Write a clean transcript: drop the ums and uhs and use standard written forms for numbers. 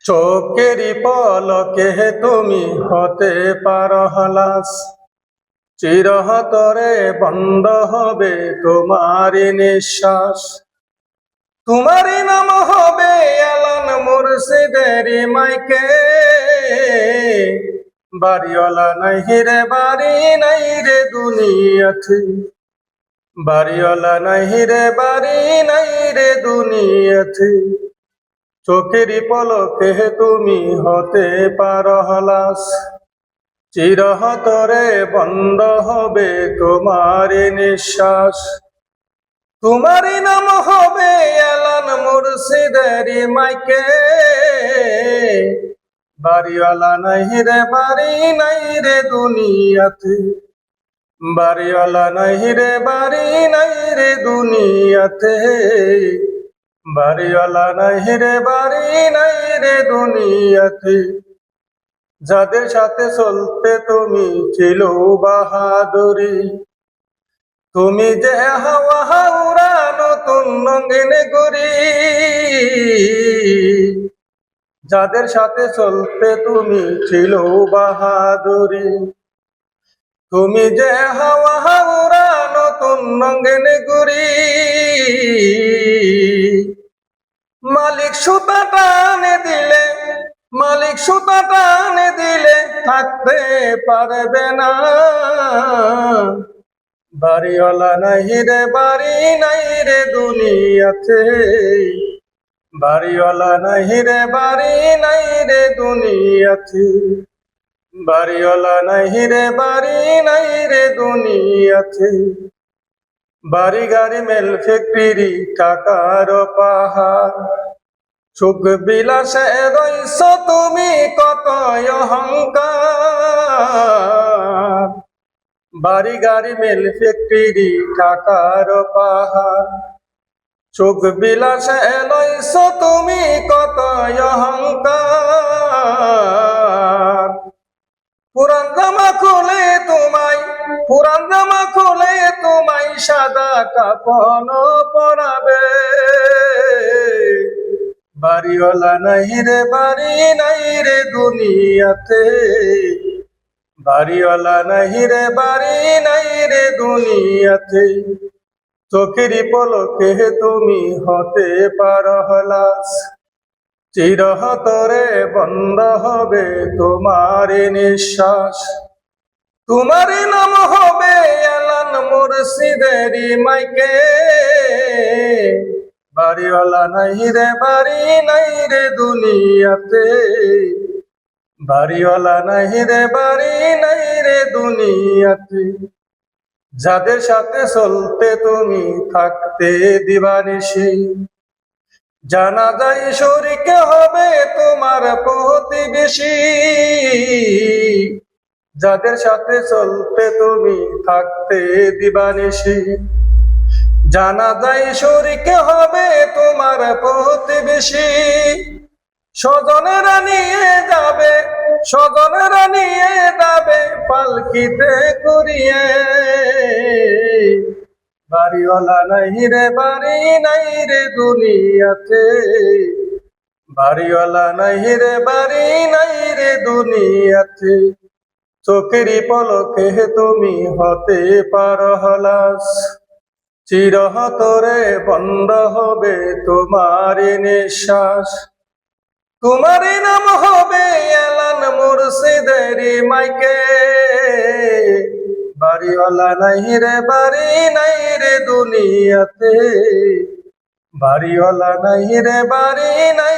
চোখেরই পলকে তুমি হতে পারো হলাস, চিরতরে বন্ধ হবে তোমারই নিঃশ্বাস। তোমারই নাম হবে এলান মুর্শিদেরই মাইকে। বাড়িওয়ালা নাই রে বাড়ি নাই রে দুনিয়াতে, বাড়িওয়ালা নাই রে বাড়ি নাই রে দুনিয়াতে। চোখেরই পলকে তুমি হতে পারো হলাস, চিরতরে বন্ধ হবে তোমারই নিঃশ্বাস। তোমারই নাম হবে এলান মুর্শিদেরই মাইকে। বাড়িওয়ালা নাই রে বাড়ি নাই রে দুনিয়াতে, বাড়িওয়ালা নাই রে বাড়ি নাই রে দুনিয়াতে, বাড়িওয়ালা নাই রে বাড়ি নাই রে দুনিয়াতে। যাদের সাথে চলতে তুমি ছিল বাহাদুরি, তুমি যে হাওয়া হাওড়া নতুন রঙিন গড়ি। যাদের সাথে চলতে তুমি ছিল বাহাদুরি, তুমি যে হাওয়া হাওড়া নতুন রঙিন গড়ি। মালিক সুতা টানে দিলে, মালিক সুতা টানে দিলে থাকতে পারবে না। বাড়িওয়ালা নাই রে বাড়ি নাই রে দুনিয়াতে, বাড়িওয়ালা নাই রে বাড়ি নাই রে দুনিয়াতে, বাড়িওয়ালা নাই রে বাড়ি নাই রে দুনিয়াতে। বাড়ি গাড়ি মেল ফ্যাক্টরি টাকার পাহাড়, সুখ বিলাসে রইছ তুমি কত অহংকার। বাড়ি গাড়ি মেল ফ্যাক্টরি টাকার পাহাড়, সুখ বিলাসে রইছ তুমি কত অহংকার। পুরান জামা খুলে তোমায়, পুরান জামা খুলে তোমায় সাদা কাফন পরাবে। বাড়িওয়ালা নাই রে বাড়ি নাই রে দুনিয়াতে, বাড়িওয়ালা নাই রে বাড়ি নাই রে দুনিয়াতে। চোখেরই পলকে তুমি হতে পারো হলাস, চিরতরে বন্ধ হবে তোমারই নিঃশ্বাস। তোমারই নাম হবে এলান মুর্শিদেরই মাইকে। বাড়িওয়ালা নাই রে বাড়ি নাই রে দুনিয়াতে, বাড়িওয়ালা নাই রে বাড়ি নাই রে দুনিয়াতে। যাদের সাথে চলতে তুমি থাকতে দিবানিশি, জানা যায় শরীক হবে তোমার প্রতিবেশী। যাদের সাথে চলতে তুমি থাকতে দিবানিশি, জানা যায় শরীক হবে তোমার প্রতিবেশী। স্বজনেরা নিয়ে যাবে, স্বজনেরা নিয়ে যাবে পালকিতে করিয়ে। বাড়িওয়ালা নাই রে বাড়ি নাই রে দুনিয়াতে, বাড়িওয়ালা নাই রে বাড়ি নাই রে দুনিয়াতে। চোখেরই পলকে তুমি হতে পারো হলাস, চিরতরে বন্ধ হবে তোমারই নিঃশ্বাস। তোমারই নাম হবে এলান মুর্শিদেরই মাইকে। বাড়িওয়ালা নাই রে বাড়ি নাই রে দুনিয়াতে, বাড়িওয়ালা নাই রে বাড়ি নাই।